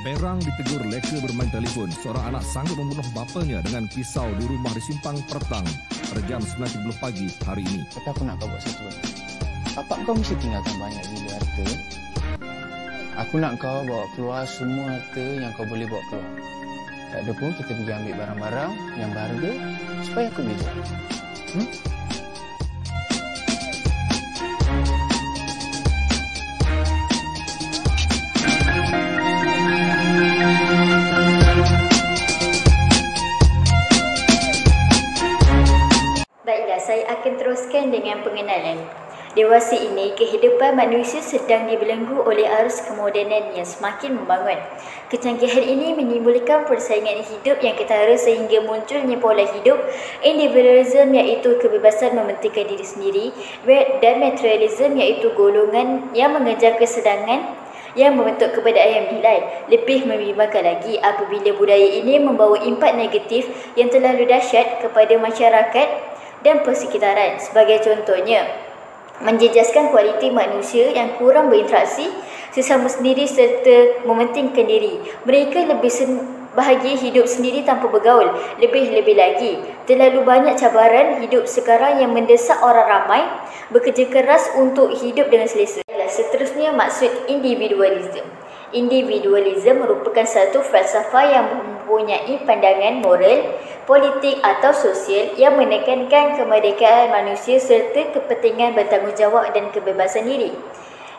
Berang ditegur leka bermain telefon. Seorang anak sanggup membunuh bapanya dengan pisau di rumah di Simpang Pertang pada jam 9.30 pagi hari ini. Kata aku nak kau buat satu benda. Bapak kau mesti tinggalkan banyak gila harta. Aku nak kau bawa keluar semua harta yang kau boleh bawa keluar. Tak ada pun kita pergi ambil barang-barang yang berharga supaya aku boleh jalan. Baiklah, saya akan teruskan dengan pengenalan. Dewasa ini, kehidupan manusia sedang dibelenggu oleh arus kemodenan yang semakin membangun. Kecanggihan ini menimbulkan persaingan hidup yang ketara sehingga munculnya pola hidup individualism iaitu kebebasan mementingkan diri sendiri dan materialism iaitu golongan yang mengejar kesenangan yang membentuk keberadaan yang nilai. Lebih membimbangkan lagi apabila budaya ini membawa impak negatif yang terlalu dahsyat kepada masyarakat dan persekitaran. Sebagai contohnya, menjejaskan kualiti manusia yang kurang berinteraksi sesama sendiri serta mementingkan diri. Mereka lebih bahagia hidup sendiri tanpa bergaul. Lebih-lebih lagi, terlalu banyak cabaran hidup sekarang yang mendesak orang ramai bekerja keras untuk hidup dengan selesa. Seterusnya, maksud individualism. Individualism merupakan satu falsafah yang mempunyai pandangan moral, politik atau sosial yang menekankan kemerdekaan manusia serta kepentingan bertanggungjawab dan kebebasan diri.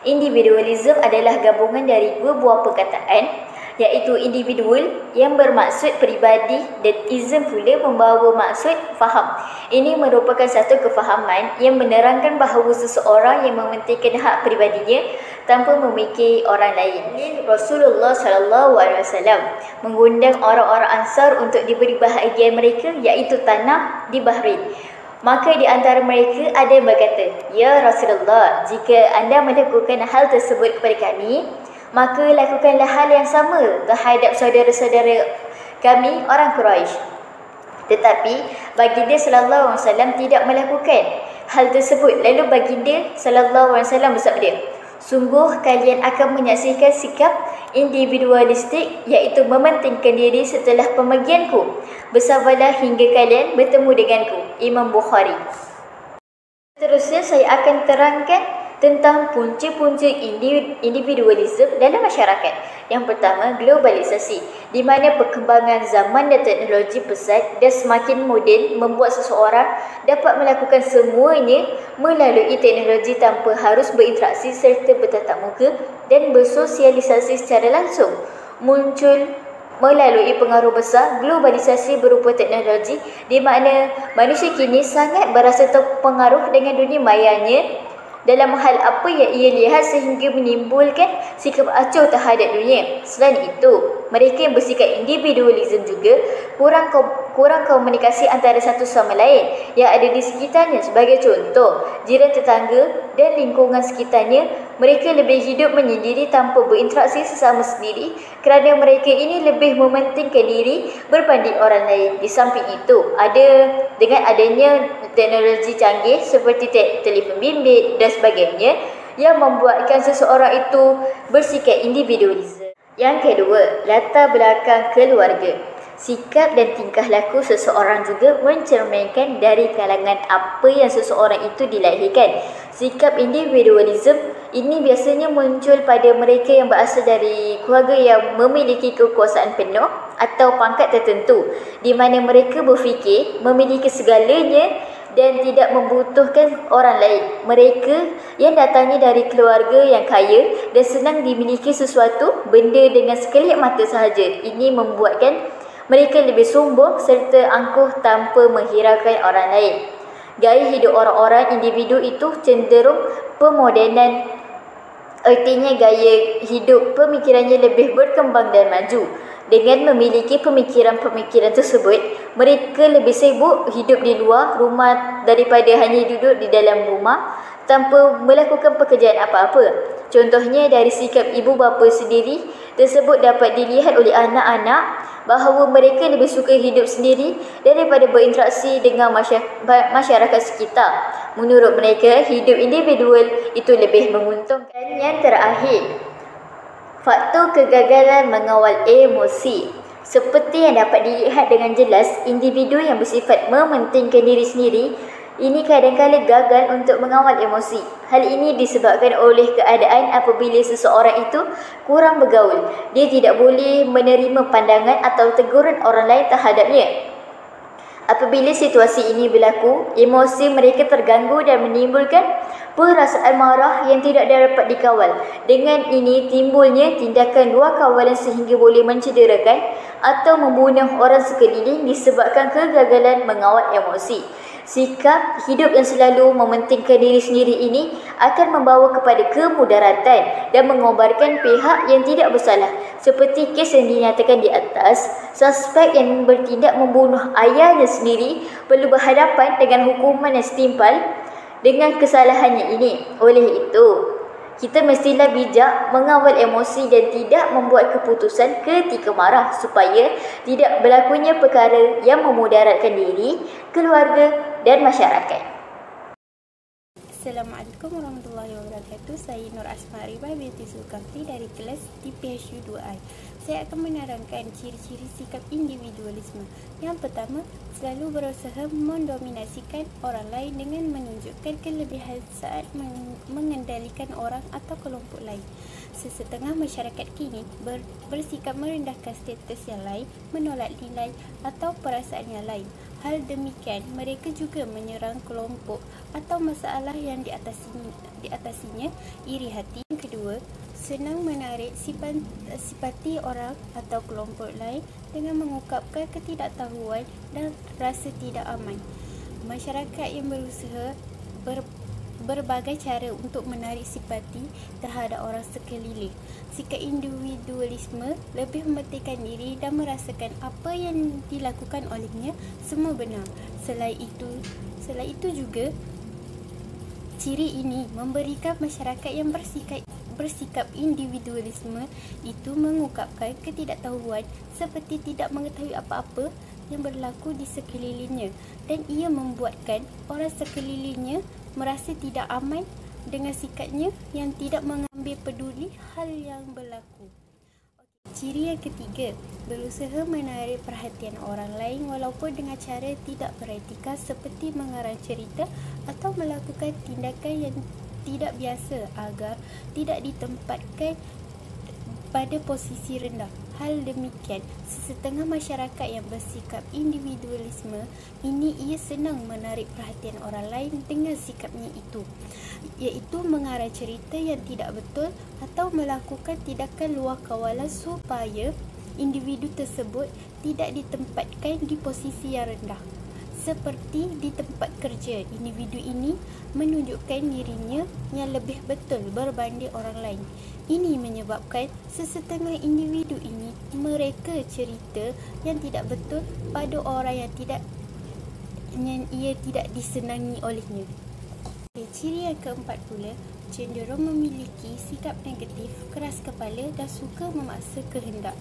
Individualism adalah gabungan dari dua buah perkataan, iaitu individual yang bermaksud peribadi dan ism pula membawa maksud faham. Ini merupakan satu kefahaman yang menerangkan bahawa seseorang yang mementingkan hak peribadinya tanpa memikir orang lain. Rasulullah SAW mengundang orang-orang Ansar untuk diberi bahagian mereka iaitu tanah di Bahrain. Maka di antara mereka ada yang berkata, "Ya Rasulullah, jika anda melakukan hal tersebut kepada kami, maka lakukanlah hal yang sama terhadap saudara-saudara kami orang Quraisy." Tetapi baginda sallallahu alaihi wasallam tidak melakukan hal tersebut. Lalu baginda sallallahu alaihi wasallam bersabda, "Sungguh kalian akan menyaksikan sikap individualistik iaitu mementingkan diri setelah pembagianku. Bersabarlah hingga kalian bertemu denganku." Imam Bukhari. Seterusnya saya akan terangkan tentang punca-punca individualisme dalam masyarakat. Yang pertama, globalisasi, di mana perkembangan zaman dan teknologi pesat dan semakin moden membuat seseorang dapat melakukan semuanya melalui teknologi tanpa harus berinteraksi serta bertatap muka dan bersosialisasi secara langsung. Muncul melalui pengaruh besar globalisasi berupa teknologi, di mana manusia kini sangat berasa terpengaruh dengan dunia mayanya dalam hal apa yang ia lihat sehingga menimbulkan sikap acuh terhadap dunia. Selain itu, mereka yang bersikap individualism juga kurang komunikasi antara satu sama lain yang ada di sekitarnya. Sebagai contoh, jiran tetangga dan lingkungan sekitarnya, mereka lebih hidup menyendiri tanpa berinteraksi sesama sendiri kerana mereka ini lebih mementingkan diri berbanding orang lain. Di samping itu, dengan adanya teknologi canggih seperti telefon bimbit dan sebagainya yang membuatkan seseorang itu bersikap individualisme. Yang kedua, latar belakang keluarga. Sikap dan tingkah laku seseorang juga mencerminkan dari kalangan apa yang seseorang itu dilahirkan. Sikap individualisme ini biasanya muncul pada mereka yang berasal dari keluarga yang memiliki kekuasaan penuh atau pangkat tertentu, di mana mereka berfikir memiliki segalanya dan tidak membutuhkan orang lain. Mereka yang datangnya dari keluarga yang kaya dan senang dimiliki sesuatu benda dengan sekelip mata sahaja. Ini membuatkan mereka lebih sombong serta angkuh tanpa menghiraukan orang lain. Gaya hidup orang-orang individu itu cenderung pemodenan. Artinya gaya hidup pemikirannya lebih berkembang dan maju. Dengan memiliki pemikiran-pemikiran tersebut, mereka lebih sibuk hidup di luar rumah daripada hanya duduk di dalam rumah tanpa melakukan pekerjaan apa-apa. Contohnya dari sikap ibu bapa sendiri tersebut dapat dilihat oleh anak-anak bahawa mereka lebih suka hidup sendiri daripada berinteraksi dengan masyarakat sekitar. Menurut mereka, hidup individual itu lebih menguntungkan. Yang terakhir, Faktor kegagalan mengawal emosi. Seperti yang dapat dilihat dengan jelas, individu yang bersifat mementingkan diri sendiri ini kadang-kadang gagal untuk mengawal emosi. Hal ini disebabkan oleh keadaan apabila seseorang itu kurang bergaul. Dia tidak boleh menerima pandangan atau teguran orang lain terhadapnya. Apabila situasi ini berlaku, emosi mereka terganggu dan menimbulkan perasaan marah yang tidak dapat dikawal. Dengan ini timbulnya tindakan luar kawalan sehingga boleh mencederakan atau membunuh orang sekeliling disebabkan kegagalan mengawal emosi. Sikap hidup yang selalu mementingkan diri sendiri ini akan membawa kepada kemudaratan dan mengobarkan pihak yang tidak bersalah. Seperti kes yang dinyatakan di atas, suspek yang bertindak membunuh ayahnya sendiri perlu berhadapan dengan hukuman yang setimpal dengan kesalahannya ini. Oleh itu, kita mestilah bijak mengawal emosi dan tidak membuat keputusan ketika marah supaya tidak berlakunya perkara yang memudaratkan diri, keluarga dan masyarakat. Assalamualaikum warahmatullahi wabarakatuh. Saya Nur Asma Arifah binti Zulkafli dari kelas TPHU 2I. Saya akan menerangkan ciri-ciri sikap individualisme. Yang pertama, selalu berusaha mendominasikan orang lain dengan menunjukkan kelebihan saat mengendalikan orang atau kelompok lain. Sesetengah masyarakat kini bersikap merendahkan status yang lain, menolak nilai atau perasaan yang lain. Hal demikian, mereka juga menyerang kelompok atau masalah yang diatasinya iri hati. Yang kedua, senang menarik simpati orang atau kelompok lain dengan mengungkapkan ketidaktahuan dan rasa tidak aman. Masyarakat yang berusaha berbagai cara untuk menarik simpati terhadap orang sekeliling. Sikap individualisme lebih mementingkan diri dan merasakan apa yang dilakukan olehnya semua benar. Selain itu juga, ciri ini memberikan masyarakat yang bersikap individualisme itu mengungkapkan ketidaktahuan seperti tidak mengetahui apa-apa yang berlaku di sekelilingnya, dan ia membuatkan orang sekelilingnya merasa tidak aman dengan sikapnya yang tidak mengambil peduli hal yang berlaku. Ciri yang ketiga, berusaha menarik perhatian orang lain walaupun dengan cara tidak beretika seperti mengarang cerita atau melakukan tindakan yang tidak biasa agar tidak ditempatkan pada posisi rendah. Hal demikian, sesetengah masyarakat yang bersikap individualisme ini ia senang menarik perhatian orang lain dengan sikapnya itu, iaitu mengarang cerita yang tidak betul atau melakukan tindakan luar kawalan supaya individu tersebut tidak ditempatkan di posisi yang rendah. Seperti di tempat kerja, individu ini menunjukkan dirinya yang lebih betul berbanding orang lain. Ini menyebabkan sesetengah individu ini mereka cerita yang tidak betul pada orang yang ia tidak disenangi olehnya. Ciri yang keempat pula, cenderung memiliki sikap negatif, keras kepala dan suka memaksa kehendak.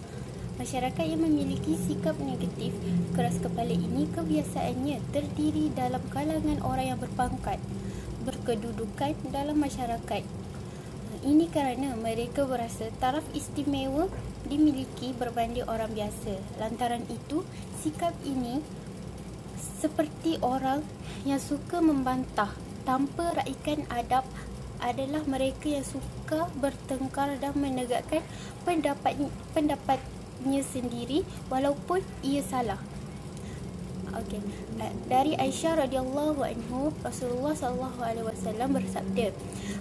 Masyarakat yang memiliki sikap negatif, keras kepala ini kebiasaannya terdiri dalam kalangan orang yang berpangkat, berkedudukan dalam masyarakat. Ini kerana mereka berasa taraf istimewa dimiliki berbanding orang biasa. Lantaran itu, sikap ini seperti orang yang suka membantah tanpa raikan adab adalah mereka yang suka bertengkar dan menegakkan pendapatnya sendiri walaupun ia salah. Dari Aisyah radhiyallahu anhu, Rasulullah sallallahu alaihi wasallam bersabda,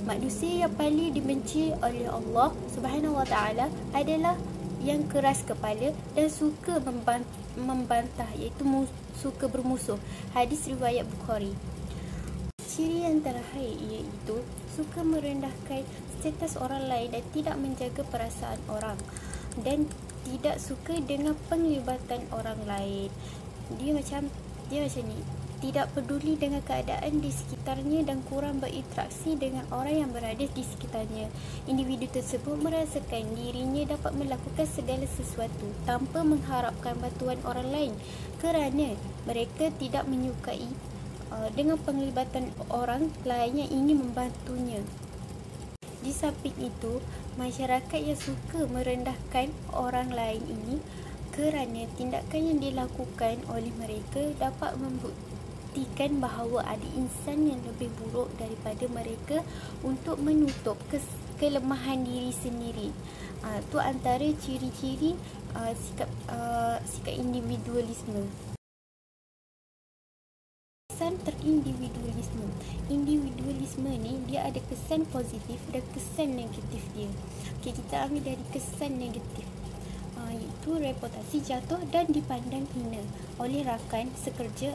manusia yang paling dibenci oleh Allah Subhanahu wa taala adalah yang keras kepala dan suka membantah, iaitu suka bermusuh. Hadis riwayat Bukhari. Ciri yang terakhir iaitu suka merendahkan status orang lain dan tidak menjaga perasaan orang, dan tidak suka dengan penglibatan orang lain. Dia macam ni, tidak peduli dengan keadaan di sekitarnya dan kurang berinteraksi dengan orang yang berada di sekitarnya. Individu tersebut merasakan dirinya dapat melakukan segala sesuatu tanpa mengharapkan bantuan orang lain kerana mereka tidak menyukai dengan penglibatan orang lain yang ingin membantunya. Di samping itu, masyarakat yang suka merendahkan orang lain ini kerana tindakan yang dilakukan oleh mereka dapat membuktikan bahawa ada insan yang lebih buruk daripada mereka untuk menutup kelemahan diri sendiri. Itu antara ciri-ciri sikap individualisme. Kesan terindividualisme. Individualisme ni dia ada kesan positif dan kesan negatif dia. Okey, kita ambil dari kesan negatif. Iaitu reputasi jatuh dan dipandang hina oleh rakan, sekerja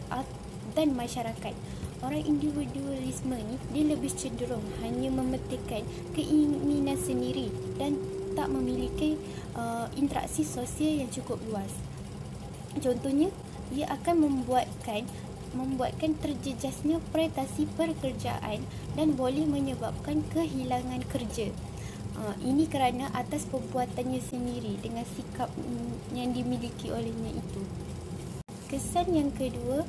dan masyarakat. Orang individualisme ni dia lebih cenderung hanya mementingkan keinginan sendiri dan tak memiliki interaksi sosial yang cukup luas. Contohnya, ia akan membuatkan terjejasnya prestasi pekerjaan dan boleh menyebabkan kehilangan kerja. Ini kerana atas perbuatannya sendiri dengan sikap yang dimiliki olehnya itu. Kesan yang kedua,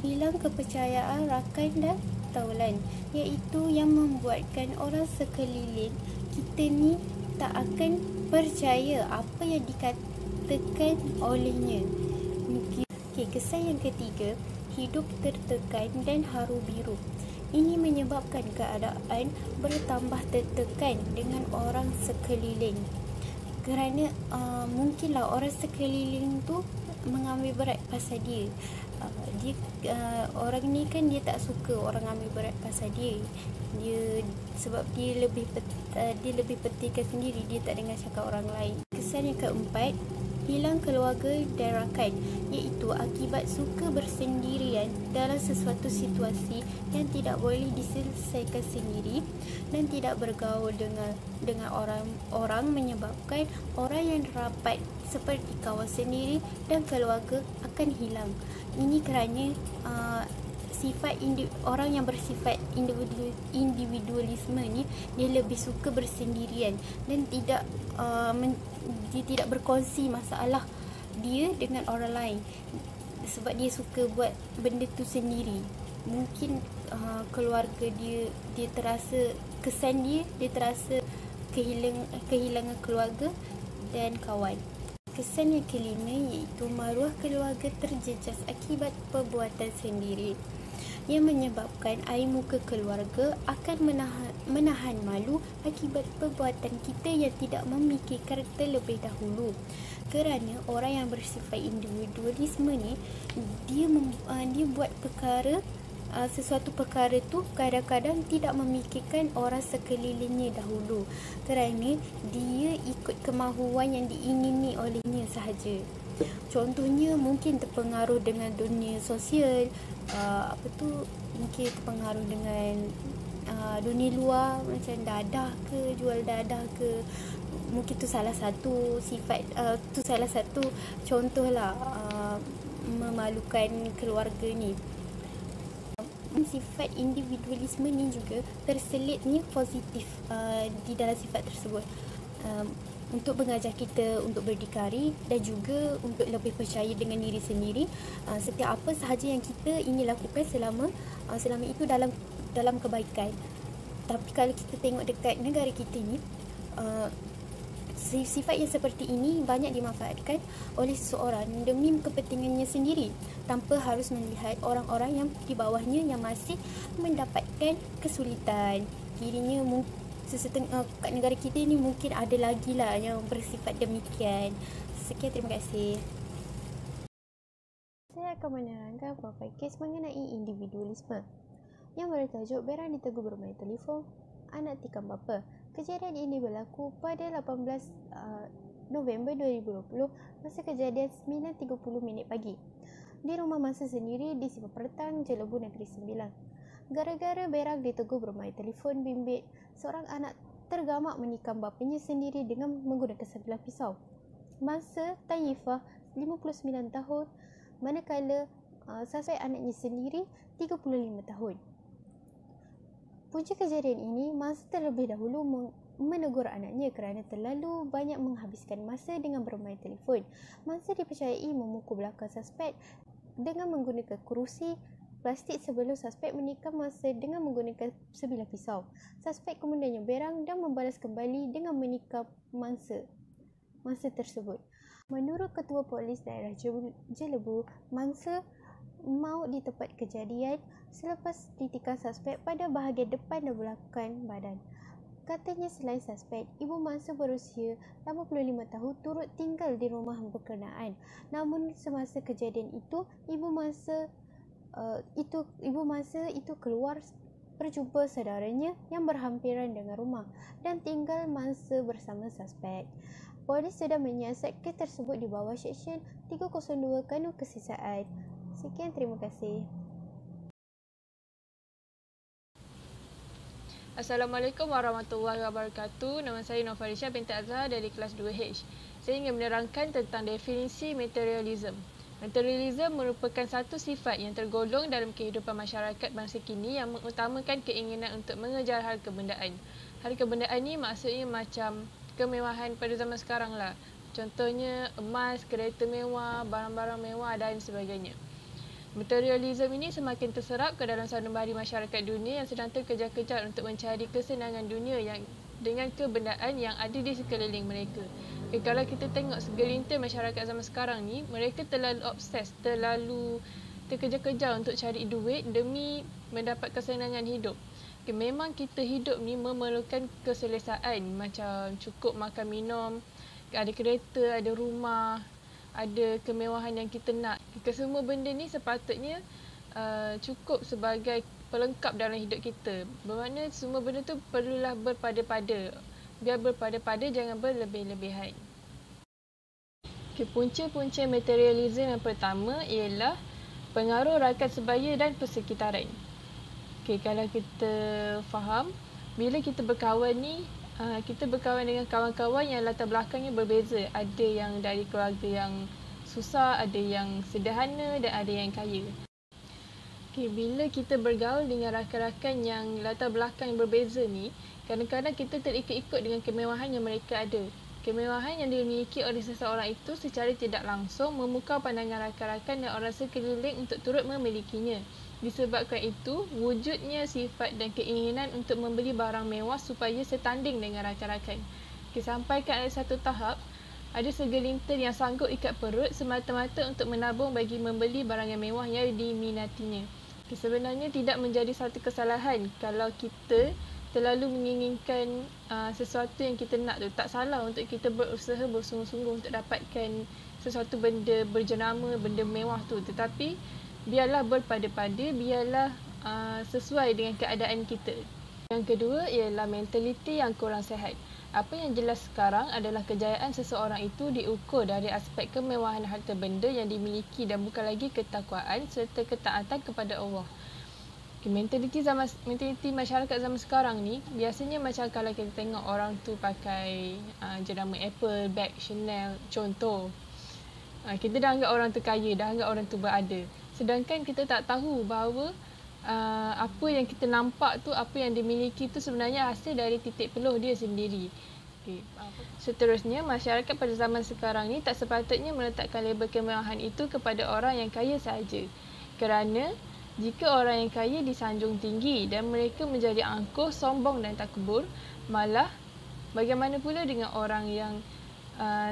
hilang kepercayaan rakan dan taulan, iaitu yang membuatkan orang sekeliling kita ni tak akan percaya apa yang dikatakan olehnya. Kesan yang ketiga, hidup tertekan dan haru biru. Ini menyebabkan keadaan bertambah tertekan dengan orang sekeliling. Kerana mungkinlah orang sekeliling tu mengambil berat pasal dia. Orang ni kan dia tak suka orang ambil berat pasal dia. Sebab dia lebih pentingkan sendiri, dia tak dengar cakap orang lain. Kesan yang keempat, hilang keluarga dan rakan, iaitu akibat suka bersendirian dalam sesuatu situasi yang tidak boleh diselesaikan sendiri dan tidak bergaul dengan orang menyebabkan orang yang rapat seperti kawan sendiri dan keluarga akan hilang. Ini kerana orang yang bersifat individualisme ni dia lebih suka bersendirian dan dia tidak berkongsi masalah dia dengan orang lain sebab dia suka buat benda tu sendiri. Mungkin keluarga dia terasa kesan dia terasa kehilangan keluarga dan kawan. Kesan yang kelima iaitu maruah keluarga terjejas akibat perbuatan sendiri, yang menyebabkan air muka keluarga akan menahan malu akibat perbuatan kita yang tidak memikirkan terlebih dahulu. Kerana orang yang bersifat individualisme ni dia buat sesuatu perkara tu kadang-kadang tidak memikirkan orang sekelilingnya dahulu, kerana dia ikut kemahuan yang diingini olehnya sahaja. Contohnya mungkin terpengaruh dengan dunia sosial, mungkin terpengaruh dengan dunia luar macam dadah ke, jual dadah ke. Mungkin tu salah satu sifat, tu salah satu contohlah memalukan keluarga ni. Sifat individualisme ni juga terselitnya positif di dalam sifat tersebut, untuk mengajar kita untuk berdikari dan juga untuk lebih percaya dengan diri sendiri. Setiap apa sahaja yang kita ingin lakukan selama itu dalam kebaikan. Tapi kalau kita tengok dekat negara kita ni, sifat yang seperti ini banyak dimanfaatkan oleh seseorang demi kepentingannya sendiri tanpa harus melihat orang-orang yang di bawahnya yang masih mendapatkan kesulitan. Kiranya kat negara kita ni mungkin ada lagi lah yang bersifat demikian. Sekian, terima kasih. Saya akan menerangkan beberapa kes mengenai individualisme yang bertajuk Beran ditegur bermain telefon, anak tikam bapa. Kejadian ini berlaku pada 18 November 2020 masa kejadian 9.30 pagi di rumah masa sendiri di Simpang Pertang, Jelebu, Negeri Sembilan. Gara-gara Berang ditegur bermain telefon bimbit, seorang anak tergamak menikam bapanya sendiri dengan menggunakan sebilah pisau. Masa Taifah 59 tahun, manakala suspek anaknya sendiri 35 tahun. Punca kejadian ini, masa terlebih dahulu menegur anaknya kerana terlalu banyak menghabiskan masa dengan bermain telefon. Masa dipercayai memukul belakang suspek dengan menggunakan kerusi plastik sebelum suspek menikam mangsa dengan menggunakan sebilah pisau. Suspek kemudiannya berang dan membalas kembali dengan menikam mangsa tersebut. Menurut Ketua Polis Daerah Jelebu, mangsa maut di tempat kejadian selepas ditikam suspek pada bahagian depan dan belakang badan. Katanya selain suspek, ibu mangsa berusia 85 tahun turut tinggal di rumah berkenaan. Namun semasa kejadian itu, ibu mangsa itu keluar berjumpa saudaranya yang berhampiran dengan rumah dan tinggal mangsa bersama suspek. Polis sudah menyiasat kes tersebut di bawah Seksyen 302 Kanun Kesisaan. Sekian, terima kasih. Assalamualaikum warahmatullahi wabarakatuh. Nama saya Nur Farisha binti Azhar dari kelas 2H. Saya ingin menerangkan tentang definisi materialism. Materialism merupakan satu sifat yang tergolong dalam kehidupan masyarakat masa kini yang mengutamakan keinginan untuk mengejar hal kebendaan. Hal kebendaan ni maksudnya macam kemewahan pada zaman sekarang lah. Contohnya emas, kereta mewah, barang-barang mewah dan sebagainya. Materialism ini semakin terserap ke dalam sanubari masyarakat dunia yang sedang terkejar-kejar untuk mencari kesenangan dunia yang dengan kebendaan yang ada di sekeliling mereka. Kalau kita tengok segelintir masyarakat zaman sekarang ni, mereka terlalu obses, terlalu terkejar-kejar untuk cari duit demi mendapat kesenangan hidup. Memang kita hidup ni memerlukan keselesaan, macam cukup makan minum, ada kereta, ada rumah, ada kemewahan yang kita nak. Kesemua benda ni sepatutnya cukup sebagai pelengkap dalam hidup kita. Bermakna semua benda tu perlulah berpada-pada. Biar berpada-pada, jangan berlebih-lebihan. Punca-punca materialism yang pertama ialah pengaruh rakan sebaya dan persekitaran. Kalau kita faham, bila kita berkawan ni, kita berkawan dengan kawan-kawan yang latar belakangnya berbeza. Ada yang dari keluarga yang susah, ada yang sederhana dan ada yang kaya. Bila kita bergaul dengan rakan-rakan yang latar belakang yang berbeza ni, kadang-kadang kita terikut-ikut dengan kemewahan yang mereka ada. Kemewahan yang dimiliki oleh seseorang itu secara tidak langsung memukau pandangan rakan-rakan dan orang sekeliling untuk turut memilikinya. Disebabkan itu, wujudnya sifat dan keinginan untuk membeli barang mewah supaya setanding dengan rakan-rakan. Sampai ke satu tahap, ada segelintir yang sanggup ikat perut semata-mata untuk menabung bagi membeli barang yang mewah yang diminatinya. Sebenarnya tidak menjadi satu kesalahan kalau kita terlalu menginginkan sesuatu yang kita nak tu. Tak salah untuk kita berusaha bersungguh-sungguh untuk dapatkan sesuatu benda berjenama, benda mewah tu. Tetapi biarlah berpada-pada, biarlah sesuai dengan keadaan kita. Yang kedua ialah mentaliti yang kurang sihat. Apa yang jelas sekarang adalah kejayaan seseorang itu diukur dari aspek kemewahan harta benda yang dimiliki dan bukan lagi ketakwaan serta ketaatan kepada Allah. Mentaliti masyarakat zaman sekarang ni biasanya macam kalau kita tengok orang tu pakai jenama Apple, bag Chanel, contoh. Kita dah anggap orang tu kaya, dah anggap orang tu berada. Sedangkan kita tak tahu bahawa apa yang kita nampak tu, apa yang dimiliki tu sebenarnya hasil dari titik peluh dia sendiri. Seterusnya, masyarakat pada zaman sekarang ni tak sepatutnya meletakkan label kemewahan itu kepada orang yang kaya sahaja. Kerana jika orang yang kaya disanjung tinggi dan mereka menjadi angkuh, sombong dan takbur, malah bagaimana pula dengan orang yang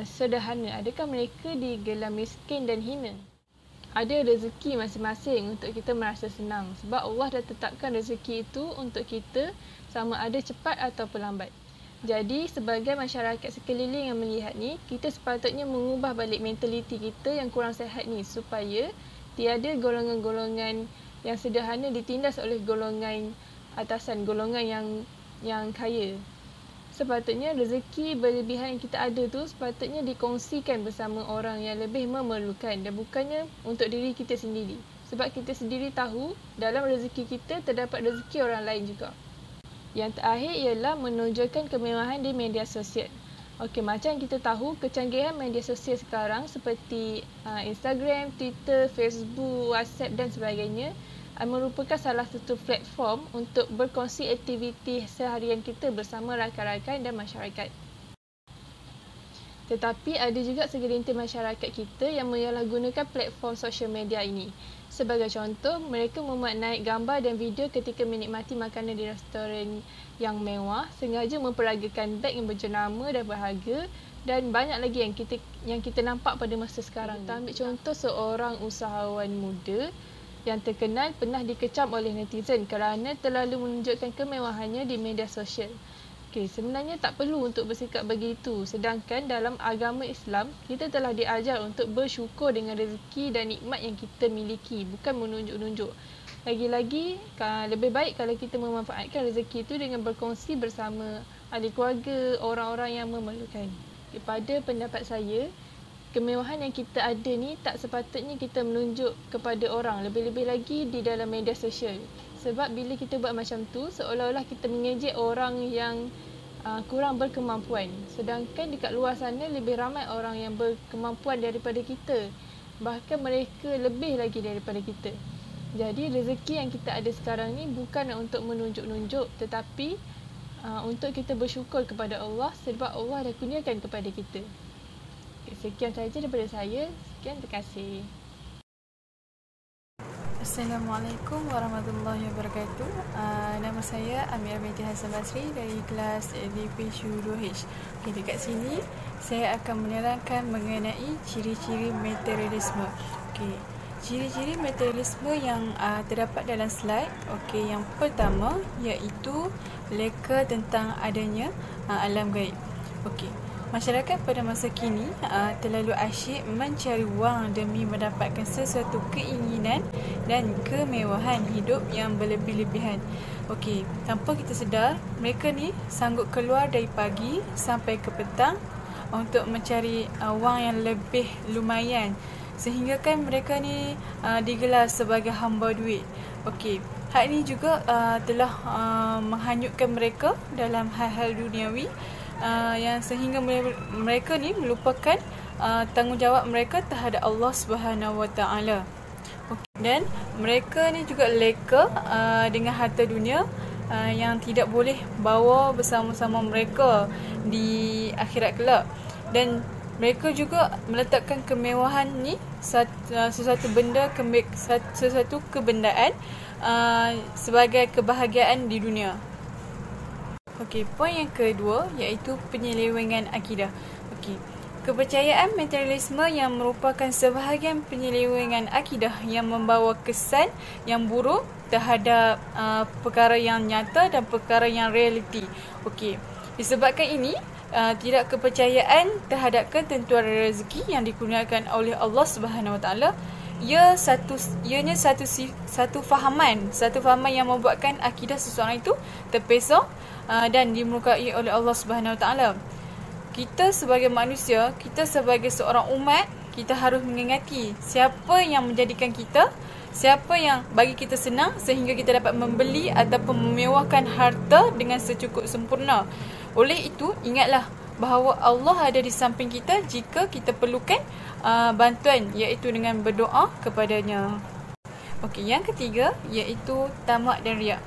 sederhana? Adakah mereka digelar miskin dan hina? Ada rezeki masing-masing untuk kita merasa senang sebab Allah dah tetapkan rezeki itu untuk kita sama ada cepat atau lambat. Jadi sebagai masyarakat sekeliling yang melihat ni, kita sepatutnya mengubah balik mentaliti kita yang kurang sihat ni supaya tiada golongan-golongan yang sederhana ditindas oleh golongan atasan, golongan yang kaya. Sepatutnya rezeki berlebihan yang kita ada tu sepatutnya dikongsikan bersama orang yang lebih memerlukan dan bukannya untuk diri kita sendiri. Sebab kita sendiri tahu dalam rezeki kita terdapat rezeki orang lain juga. Yang terakhir ialah menonjolkan kemewahan di media sosial. Macam kita tahu kecanggihan media sosial sekarang seperti Instagram, Twitter, Facebook, WhatsApp dan sebagainya merupakan salah satu platform untuk berkongsi aktiviti seharian kita bersama rakan-rakan dan masyarakat. Tetapi ada juga segelintir masyarakat kita yang menyalahgunakan platform sosial media ini. Sebagai contoh, mereka memuat naik gambar dan video ketika menikmati makanan di restoran yang mewah, sengaja memperagakan beg yang berjenama dan berharga, dan banyak lagi yang kita nampak pada masa sekarang. Kita ambil contoh seorang usahawan muda yang terkenal pernah dikecam oleh netizen kerana terlalu menunjukkan kemewahannya di media sosial. Sebenarnya tak perlu untuk bersikap begitu. Sedangkan dalam agama Islam, kita telah diajar untuk bersyukur dengan rezeki dan nikmat yang kita miliki, bukan menunjuk-nunjuk. Lagi-lagi, lebih baik kalau kita memanfaatkan rezeki itu dengan berkongsi bersama ahli keluarga, orang-orang yang memerlukan. Pada pendapat saya, kemewahan yang kita ada ni tak sepatutnya kita menunjuk kepada orang, lebih-lebih lagi di dalam media sosial. Sebab bila kita buat macam tu, seolah-olah kita mengejek orang yang kurang berkemampuan. Sedangkan dekat luar sana lebih ramai orang yang berkemampuan daripada kita. Bahkan mereka lebih lagi daripada kita. Jadi rezeki yang kita ada sekarang ni bukan untuk menunjuk-nunjuk, tetapi untuk kita bersyukur kepada Allah sebab Allah dah kurniakan kepada kita. Sekian sahaja daripada saya. Sekian, terima kasih. Assalamualaikum warahmatullahi wabarakatuh. Nama saya Amira binti Hassan Basri dari kelas DPSU 2H. Dekat sini saya akan menerangkan mengenai ciri-ciri materialisme. Ciri-ciri materialisme yang terdapat dalam slide. Yang pertama iaitu leka tentang adanya alam gaib. Masyarakat pada masa kini terlalu asyik mencari wang demi mendapatkan sesuatu keinginan dan kemewahan hidup yang berlebih-lebihan. Tanpa kita sedar, mereka ni sanggup keluar dari pagi sampai ke petang untuk mencari wang yang lebih lumayan, sehingga kan mereka ni digelar sebagai hamba duit. Hal ini juga telah menghanyutkan mereka dalam hal-hal duniawi, yang sehingga mereka ni melupakan tanggungjawab mereka terhadap Allah Subhanahu Wa Taala. Dan mereka ni juga leka dengan harta dunia yang tidak boleh bawa bersama-sama mereka di akhirat kelak. Dan mereka juga meletakkan kemewahan ni sesuatu kebendaan sebagai kebahagiaan di dunia. Poin yang kedua iaitu penyelewengan akidah. Kepercayaan materialisme yang merupakan sebahagian penyelewengan akidah yang membawa kesan yang buruk terhadap perkara yang nyata dan perkara yang realiti. Disebabkan ini, tidak kepercayaan terhadap ketentuan rezeki yang dikurniakan oleh Allah Subhanahu Wa Taala, ianya satu fahaman yang membuatkan akidah seseorang itu terpesong dan dimurkai oleh Allah Subhanahu Wa Taala. Kita sebagai manusia, kita sebagai seorang umat, kita harus mengingati siapa yang menjadikan kita, siapa yang bagi kita senang sehingga kita dapat membeli ataupun memewahkan harta dengan secukup sempurna. Oleh itu, ingatlah bahawa Allah ada di samping kita jika kita perlukan bantuan, iaitu dengan berdoa kepadanya. Yang ketiga iaitu tamak dan riak.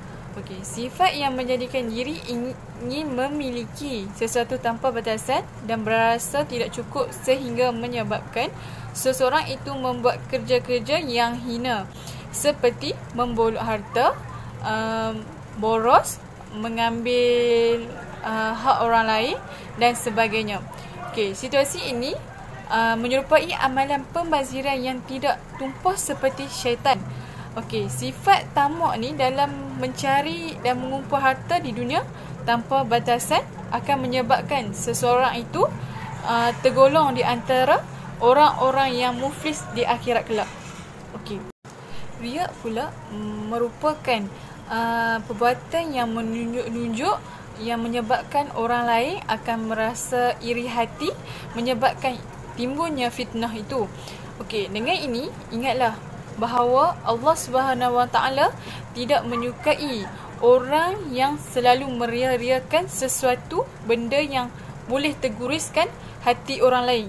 Sifat yang menjadikan diri ingin memiliki sesuatu tanpa batasan dan berasa tidak cukup sehingga menyebabkan seseorang itu membuat kerja-kerja yang hina, seperti membolok harta, boros, mengambil hak orang lain dan sebagainya. Situasi ini menyerupai amalan pembaziran yang tidak tumpah seperti syaitan. Sifat tamak ni dalam mencari dan mengumpul harta di dunia tanpa batasan akan menyebabkan seseorang itu tergolong di antara orang-orang yang muflis di akhirat kelak. Riak pula merupakan perbuatan yang menunjuk-nunjuk yang menyebabkan orang lain akan merasa iri hati, menyebabkan timbulnya fitnah itu. Dengan ini, ingatlah bahawa Allah Subhanahu Wa Taala tidak menyukai orang yang selalu meria-riakan sesuatu benda yang boleh terguriskan hati orang lain.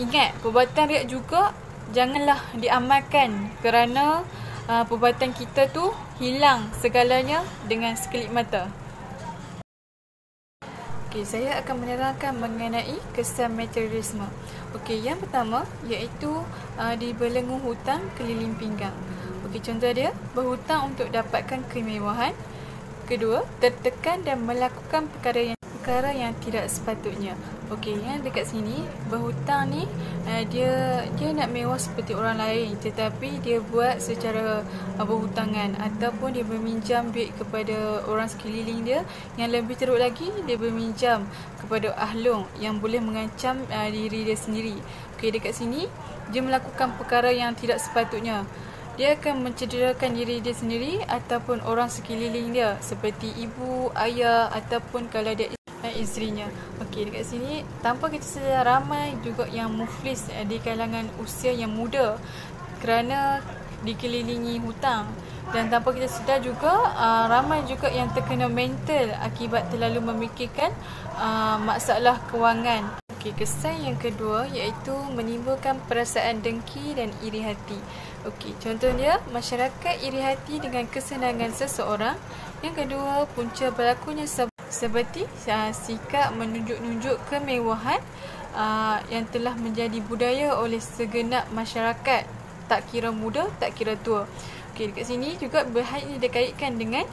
Ingat, perbuatan riak juga janganlah diamalkan kerana perbuatan kita tu hilang segalanya dengan sekelip mata. Okey, saya akan menerangkan mengenai kesan materialisme. Okey, yang pertama iaitu dibelenggu hutang keliling pinggang. Okey, contoh dia berhutang untuk dapatkan kemewahan. Kedua, tertekan dan melakukan perkara yang tidak sepatutnya. Okey, yang dekat sini berhutang ni dia nak mewah seperti orang lain, tetapi dia buat secara berhutangan ataupun dia meminjam duit kepada orang sekeliling dia. Yang lebih teruk lagi, dia meminjam kepada ahlong yang boleh mengancam diri dia sendiri. Okey, dekat sini dia melakukan perkara yang tidak sepatutnya. Dia akan mencederakan diri dia sendiri ataupun orang sekeliling dia seperti ibu, ayah ataupun kalau dia isterinya. Okey, dekat sini tanpa kita sedar ramai juga yang muflis di kalangan usia yang muda kerana dikelilingi hutang, dan tanpa kita sedar juga ramai juga yang terkena mental akibat terlalu memikirkan masalah kewangan. Okey, kesan yang kedua iaitu menimbulkan perasaan dengki dan iri hati. Okey, contohnya masyarakat iri hati dengan kesenangan seseorang. Yang kedua, punca berlakunya seperti sikap menunjuk-nunjuk kemewahan yang telah menjadi budaya oleh segenap masyarakat, tak kira muda, tak kira tua. Okey, dekat sini juga berhanya dikaitkan dengan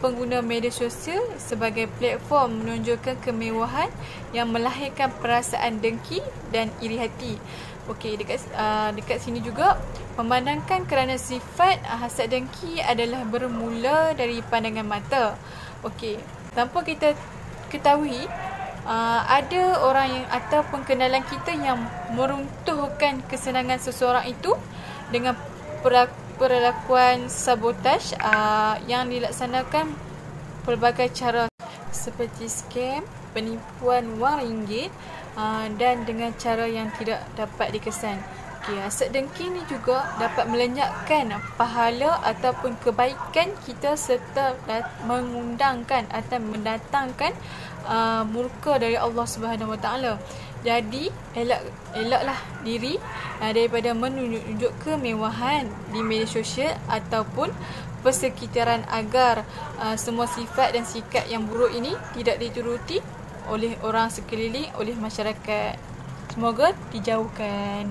pengguna media sosial sebagai platform menunjukkan kemewahan yang melahirkan perasaan dengki dan iri hati. Okey, dekat sini juga memandangkan kerana sifat hasad dengki adalah bermula dari pandangan mata. Okey, tanpa kita ketahui ada orang yang ataupun kenalan kita yang meruntuhkan kesenangan seseorang itu dengan perlakuan sabotaj yang dilaksanakan pelbagai cara seperti scam, penipuan wang ringgit dan dengan cara yang tidak dapat dikesan. Okey, hasad dengki ni juga dapat melenyapkan pahala ataupun kebaikan kita serta mengundangkan atau mendatangkan murka dari Allah Subhanahu Wa Taala. Jadi elaklah diri daripada menunjuk kemewahan di media sosial ataupun persekitaran agar semua sifat dan sikap yang buruk ini tidak dituruti oleh orang sekeliling, oleh masyarakat. Semoga dijauhkan.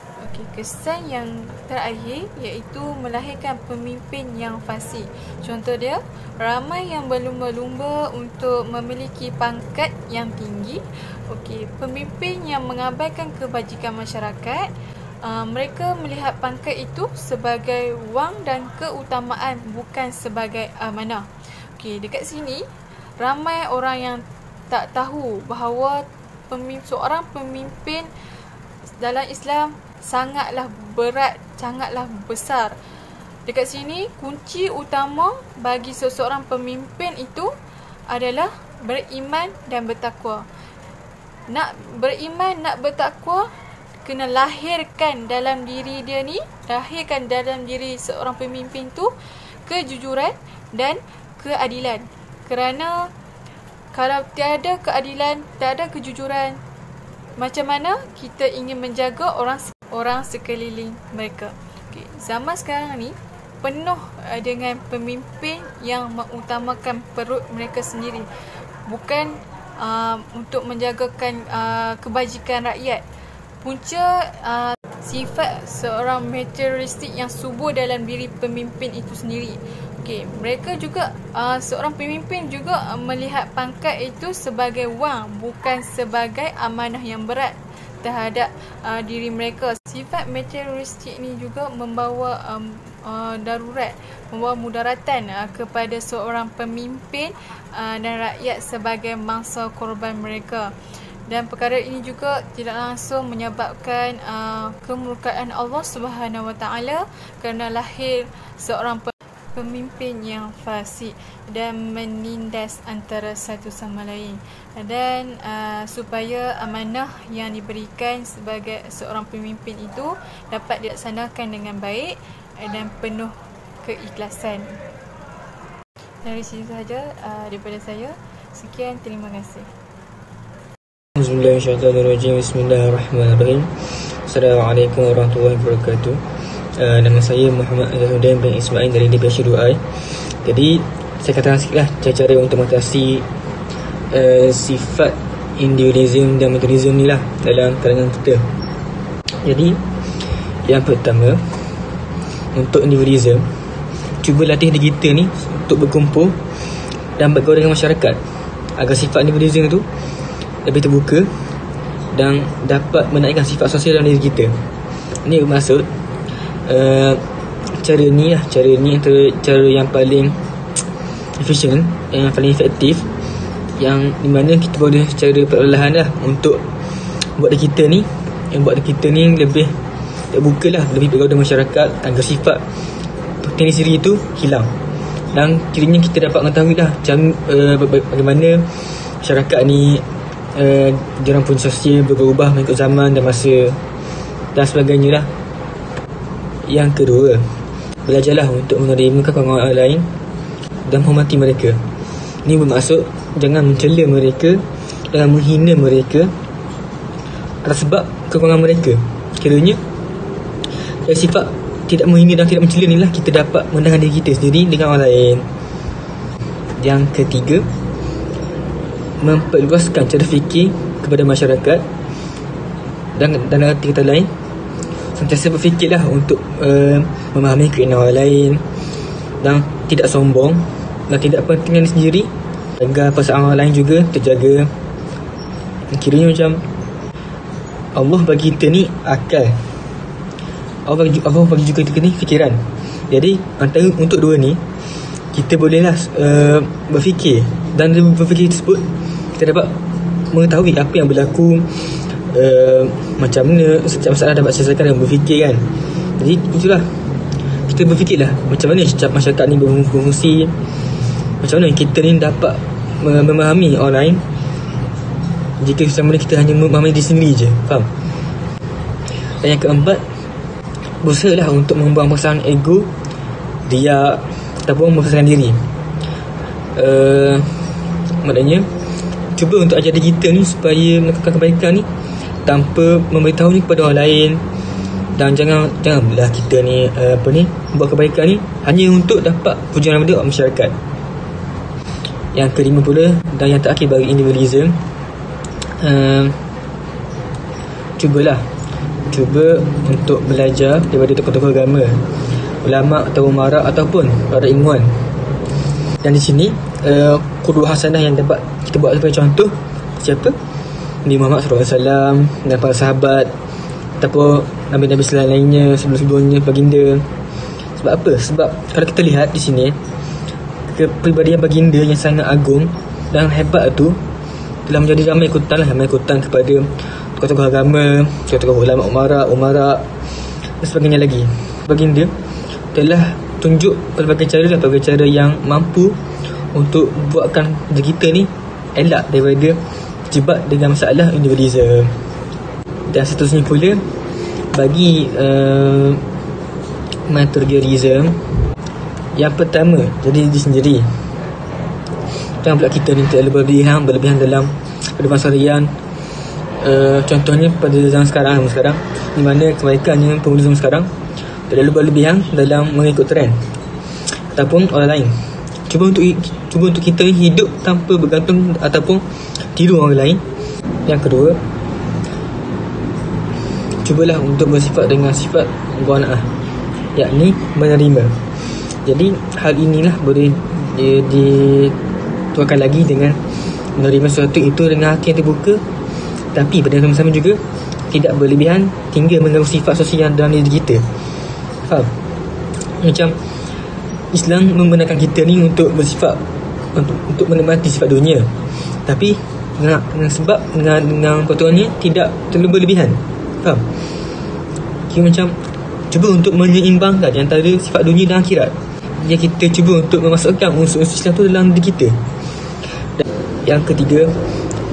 Okey, kesan yang terakhir iaitu melahirkan pemimpin yang fasik. Contoh dia, ramai yang berlumba-lumba untuk memiliki pangkat yang tinggi. Okey, pemimpin yang mengabaikan kebajikan masyarakat. Mereka melihat pangkat itu sebagai wang dan keutamaan, bukan sebagai amanah. Okey, dekat sini ramai orang yang tak tahu bahawa seorang pemimpin dalam Islam sangatlah berat, sangatlah besar. Dekat sini kunci utama bagi seseorang pemimpin itu adalah beriman dan bertakwa. Nak beriman, nak bertakwa, kena lahirkan dalam diri dia ni, lahirkan dalam diri seorang pemimpin tu kejujuran dan keadilan. Kerana kalau tiada keadilan, tak ada kejujuran, macam mana kita ingin menjaga orang sekeliling mereka? Okay. Zaman sekarang ni penuh dengan pemimpin yang mengutamakan perut mereka sendiri, bukan untuk menjagakan kebajikan rakyat. Punca sifat seorang materialistik yang subur dalam diri pemimpin itu sendiri. Okey, mereka juga seorang pemimpin juga melihat pangkat itu sebagai wang, bukan sebagai amanah yang berat terhadap diri mereka. Sifat materialistik ini juga membawa darurat, membawa mudaratan kepada seorang pemimpin dan rakyat sebagai mangsa korban mereka. Dan perkara ini juga tidak langsung menyebabkan kemurkaan Allah Subhanahu Wa Taala kerana lahir seorang pemimpin yang fasik dan menindas antara satu sama lain, dan supaya amanah yang diberikan sebagai seorang pemimpin itu dapat dilaksanakan dengan baik dan penuh keikhlasan. Dari situ sahaja daripada saya. Sekian, terima kasih. Bismillahirrahmanirrahim. Assalamualaikum warahmatullahi wabarakatuh. Nama saya Muhammad Zahuddin bin Ismail dari DPH 2I. Jadi saya katakan sikitlah cara-cara untuk mengatasi sifat individualism dan materialism ni lah dalam kalangan kita. Jadi yang pertama, untuk individualism, cuba latih diri kita ni untuk berkumpul dan bergaul dengan masyarakat agar sifat individualism tu lebih terbuka dan dapat menaikkan sifat sosial dalam diri kita. Ini bermaksud cara ni antara cara yang paling efisien, yang paling efektif, yang di mana kita boleh secara perlahan lah untuk buat diri kita ni lebih terbuka lah, lebih bergaul dengan masyarakat agar sifat potensi diri itu hilang. Dan kiranya kita dapat mengetahui lah bagaimana masyarakat ni diorang pun sosial berubah mengikut zaman dan masa dan sebagainya lah. Yang kedua, belajarlah untuk menerima kekurangan orang lain dan menghormati mereka. Ini bermaksud jangan mencela mereka dan menghina mereka atas sebab kekurangan mereka. Kiranya dari sifat tidak menghina dan tidak mencela ni lah kita dapat mendengar diri kita sendiri dengan orang lain. Yang ketiga, memperluaskan cara fikir kepada masyarakat dan arti kata lain, sentiasa berfikirlah untuk memahami keinginan orang lain dan tidak sombong dan tidak pentingkan diri sendiri, agar perasaan orang lain juga terjaga. Kiranya macam Allah bagi kita ni akal, Allah bagi juga kita ni fikiran. Jadi antara untuk dua ni kita bolehlah berfikir, dan dari berfikir tersebut kita dapat mengetahui apa yang berlaku, macam mana setiap masalah dapat selesaikan dengan berfikir kan. Jadi itulah, kita berfikirlah macam mana masyarakat ni berfungsi, macam mana kita ni dapat memahami orang lain jika selama ni kita hanya memahami diri sendiri je. Faham? Dan yang keempat, berusahalah untuk membuang perasaan ego, riak ataupun membesarkan diri. Maknanya cuba untuk ajar diri kita ni supaya melakukan kebaikan ni tanpa memberitahu ni kepada orang lain. Dan janganlah kita ni buat kebaikan ni hanya untuk dapat pujian daripada masyarakat. Yang kelima pula dan yang terakhir bagi individualism, cuba untuk belajar daripada tokoh-tokoh agama, ulama atau umara ataupun para ilmuwan. Dan di sini qudwah hasanah yang dapat kita buat sebagai contoh siapa? Nabi Muhammad SAW dan para sahabat ataupun nabi-nabi lainnya sebelum-sebelumnya, baginda. Sebab apa? Sebab kalau kita lihat di sini, kepribadian baginda yang sangat agung dan hebat tu telah menjadi ramai ikutan kepada tokoh-tokoh agama, tokoh-tokoh ulama, umara dan sebagainya lagi. Baginda telah tunjuk pelbagai cara yang mampu untuk buatkan diri kita ni elak daripada terjebak dengan masalah individualism. Dan seterusnya pula bagi materialism, yang pertama, jadi diri sendiri. Jangan pula kita ni terlalu berlebihan dalam kehidupan seharian. Contohnya pada zaman sekarang di mana kebaikannya pemuda zaman sekarang terlalu berlebihan dalam mengikut trend ataupun orang lain. Cuba untuk kita hidup tanpa bergantung ataupun tiru orang lain. Yang kedua, cubalah untuk bersifat dengan sifat qanaah, yakni menerima. Jadi hal inilah boleh dituarkan lagi dengan menerima sesuatu itu dengan hati yang terbuka, tapi pada sama-sama juga tidak berlebihan hingga mengganggu sifat sosial dalam diri kita. Faham? Macam Islam membenarkan kita ni untuk bersifat untuk menikmati sifat dunia, tapi dengan sebab dengan peraturannya tidak terlalu berlebihan. Faham? Kira macam cuba untuk menyeimbangkan antara sifat dunia dan akhirat. Yang kita cuba untuk memasukkan unsur-unsur Islam tu dalam diri kita. Dan yang ketiga,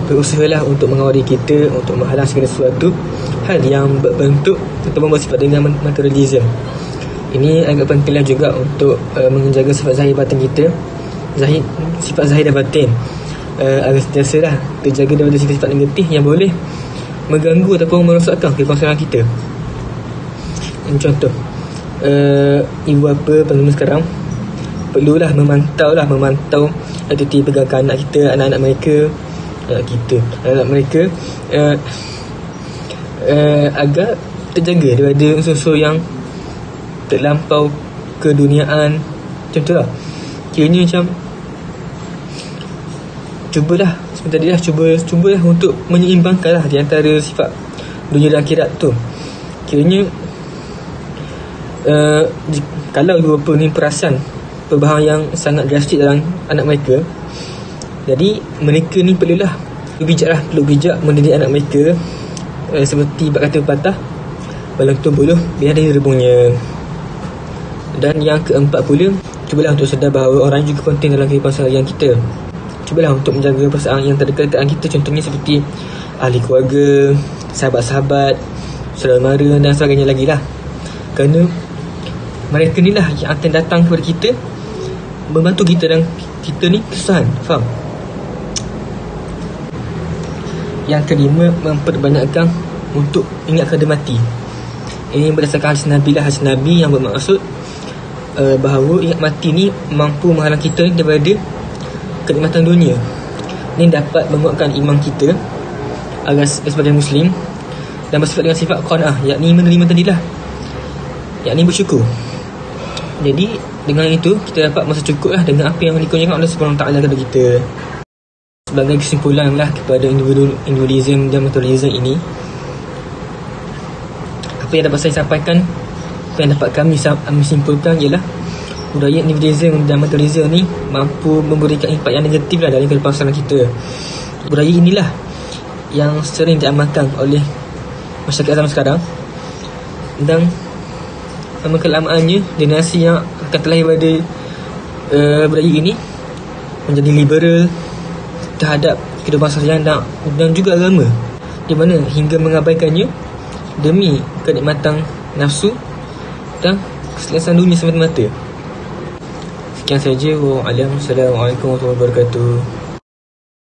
berusahalah untuk mengawal diri kita untuk menghalang segala sesuatu hal yang berbentuk atau bersifat dengan materialism. Ini agak pentinglah juga untuk menjaga sifat zahir batin kita, sifat zahir dan batin, agar sentiasa terjaga daripada sifat negatif yang boleh mengganggu ataupun merosakkan kekonsideran kita. Contoh, ibu bapa pengguna sekarang perlulah memantau aktiviti pergerakan anak kita, anak-anak mereka, anak mereka agak terjaga daripada unsur-unsur yang terlampau keduniaan. Macam tu lah. Kiranya macam cubalah seperti tadi lah, cubalah untuk menyeimbangkan lah di antara sifat dunia dan akhirat tu. Kiranya kalau beberapa ni perasan perubahan yang sangat drastik dalam anak mereka, jadi mereka ni perlu bijak mendidik anak mereka seperti bab kata pepatah, walau tumbuh biar ada rebungnya. Dan yang keempat pula, cubalah untuk sedar bahawa orang juga penting dalam kehidupan seharian kita. Cubalah untuk menjaga perasaan yang terdekat kita, contohnya seperti ahli keluarga, sahabat-sahabat, saudara mara dan sebagainya lagi lah. Kerana mereka ni lah yang akan datang kepada kita, membantu kita dan kita ni kesusahan. Faham? Yang kelima, memperbanyakkan untuk ingat kepada mati. Ini berdasarkan hadis Nabi lah. Hadis Nabi yang bermaksud bahawa ingat mati ni mampu menghalang kita daripada kenikmatan dunia. Ini dapat menguatkan iman kita agar sebagai Muslim dan bersifat dengan sifat qanaah, yakni menerima tadilah, yakni bersyukur. Jadi dengan itu kita dapat merasa cukup lah dengan apa yang dikurniakan oleh Subhanahu Taala kepada kita. Sebagai kesimpulan lah kepada individualism dan materialism ini, apa yang dapat saya sampaikan, apa yang dapat kami simpulkan ialah budaya individualism dan materialism ni mampu memberikan impak yang negatif lah dalam kehidupan seharian kita. Budaya inilah yang sering diamalkan oleh masyarakat zaman sekarang, dan kelamaannya generasi yang akan terlahir pada budaya ini menjadi liberal terhadap kehidupan seharian dan juga agama, di mana hingga mengabaikannya demi kenikmatan nafsu dan keselesaan dunia semata-mata. Sekian saja. Assalamualaikum warahmatullahi wabarakatuh.